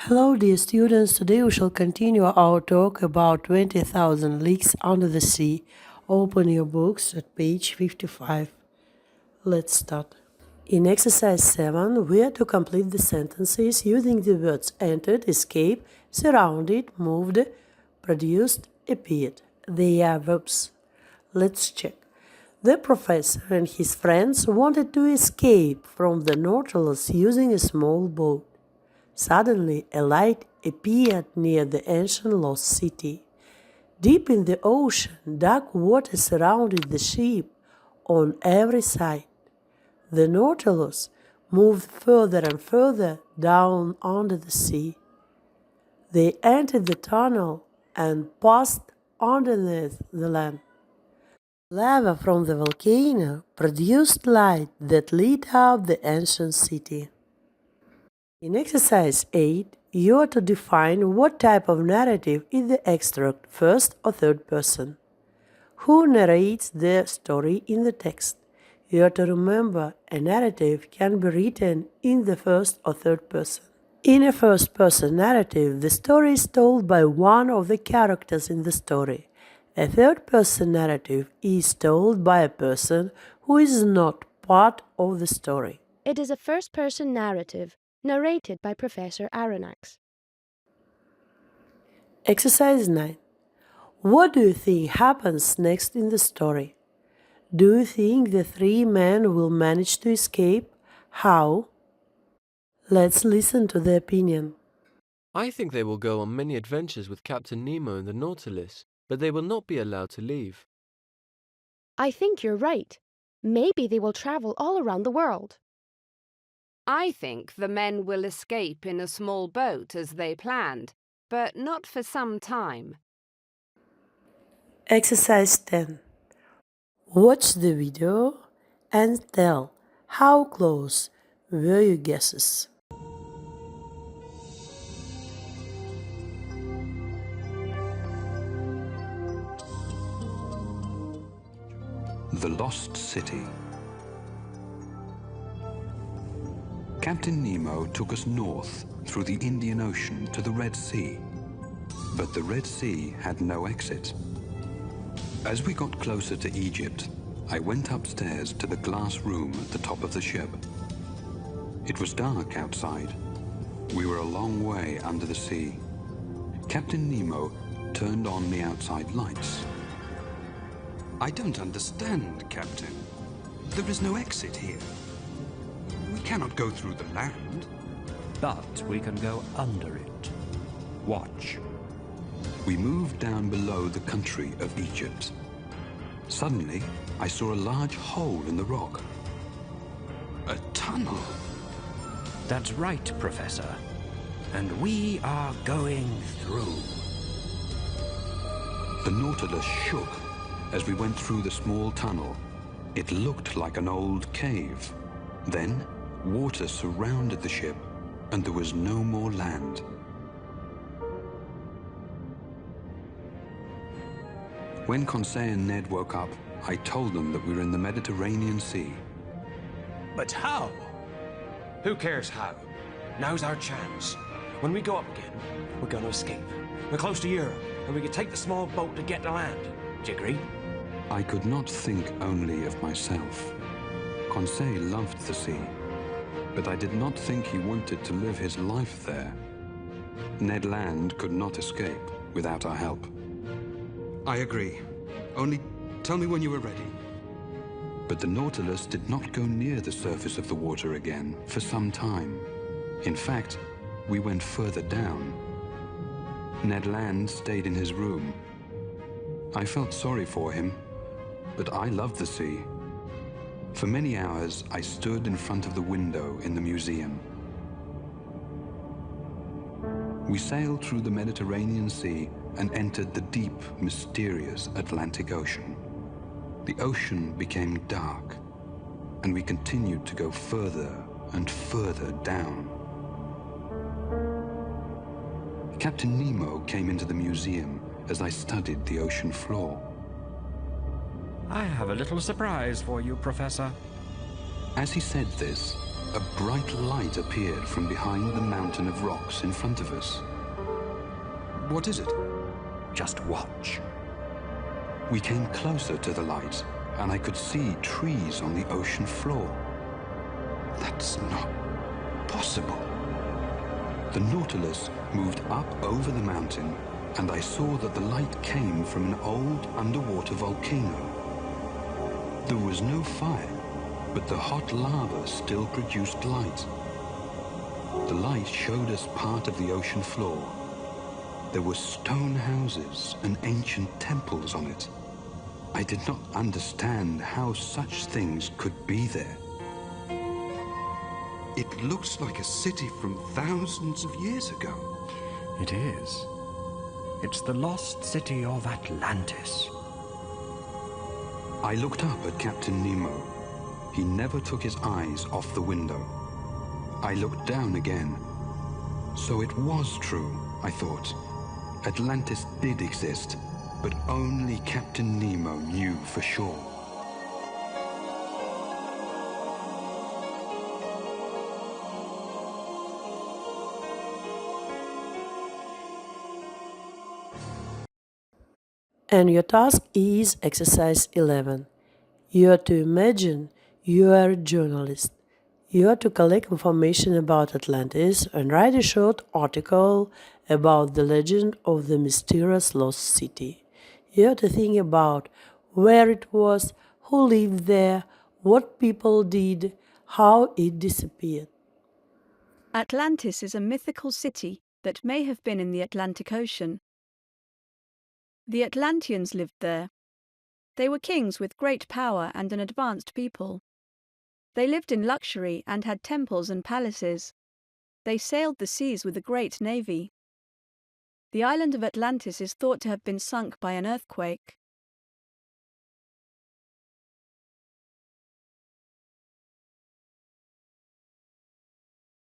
Hello, dear students. Today we shall continue our talk about 20,000 Leagues Under the Sea. Open your books at page 55. Let's start. In exercise 7, we are to complete the sentences using the words entered, escaped, surrounded, moved, produced, appeared. They are verbs. Let's check. The professor and his friends wanted to escape from the Nautilus using a small boat. Suddenly, a light appeared near the ancient lost city. Deep in the ocean, dark water surrounded the ship on every side. The Nautilus moved further and further down under the sea. They entered the tunnel and passed underneath the land. Lava from the volcano produced light that lit up the ancient city. In exercise 8, you are to define what type of narrative is the extract, first or third person. Who narrates the story in the text? You are to remember a narrative can be written in the first or third person. In a first person narrative, the story is told by one of the characters in the story. A third person narrative is told by a person who is not part of the story. It is a first person narrative narrated by Professor Aronnax. Exercise 9. What do you think happens next in the story? Do you think the three men will manage to escape? How? Let's listen to the opinion. I think they will go on many adventures with Captain Nemo and the Nautilus, but they will not be allowed to leave. I think you're right. Maybe they will travel all around the world. I think the men will escape in a small boat as they planned, but not for some time. Exercise 10. Watch the video and tell how close were your guesses. The Lost City. Captain Nemo took us north through the Indian Ocean to the Red Sea. But the Red Sea had no exit. As we got closer to Egypt, I went upstairs to the glass room at the top of the ship. It was dark outside. We were a long way under the sea. Captain Nemo turned on the outside lights. I don't understand, Captain. There is no exit here. We cannot go through the land. But we can go under it. Watch. We moved down below the country of Egypt. Suddenly, I saw a large hole in the rock. A tunnel. That's right, Professor. And we are going through. The Nautilus shook as we went through the small tunnel. It looked like an old cave. Then, water surrounded the ship, and there was no more land. When Conseil and Ned woke up, I told them that we were in the Mediterranean Sea. But how? Who cares how? Now's our chance. When we go up again, we're going to escape. We're close to Europe, and we can take the small boat to get to land. Do you agree? I could not think only of myself. Conseil loved the sea, but I did not think he wanted to live his life there. Ned Land could not escape without our help. I agree. Only tell me when you are ready. But the Nautilus did not go near the surface of the water again for some time. In fact, we went further down. Ned Land stayed in his room. I felt sorry for him, but I loved the sea. For many hours, I stood in front of the window in the museum. We sailed through the Mediterranean Sea and entered the deep, mysterious Atlantic Ocean. The ocean became dark, and we continued to go further and further down. Captain Nemo came into the museum as I studied the ocean floor. I have a little surprise for you, Professor. As he said this, a bright light appeared from behind the mountain of rocks in front of us. What is it? Just watch. We came closer to the light, and I could see trees on the ocean floor. That's not possible. The Nautilus moved up over the mountain, and I saw that the light came from an old underwater volcano. There was no fire, but the hot lava still produced light. The light showed us part of the ocean floor. There were stone houses and ancient temples on it. I did not understand how such things could be there. It looks like a city from thousands of years ago. It is. It's the lost city of Atlantis. I looked up at Captain Nemo. He never took his eyes off the window. I looked down again. So it was true, I thought. Atlantis did exist, but only Captain Nemo knew for sure. And your task is exercise 11. You are to imagine you are a journalist. You are to collect information about Atlantis and write a short article about the legend of the mysterious lost city. You are to think about where it was, who lived there, what people did, how it disappeared. Atlantis is a mythical city that may have been in the Atlantic Ocean. The Atlanteans lived there. They were kings with great power and an advanced people. They lived in luxury and had temples and palaces. They sailed the seas with a great navy. The island of Atlantis is thought to have been sunk by an earthquake.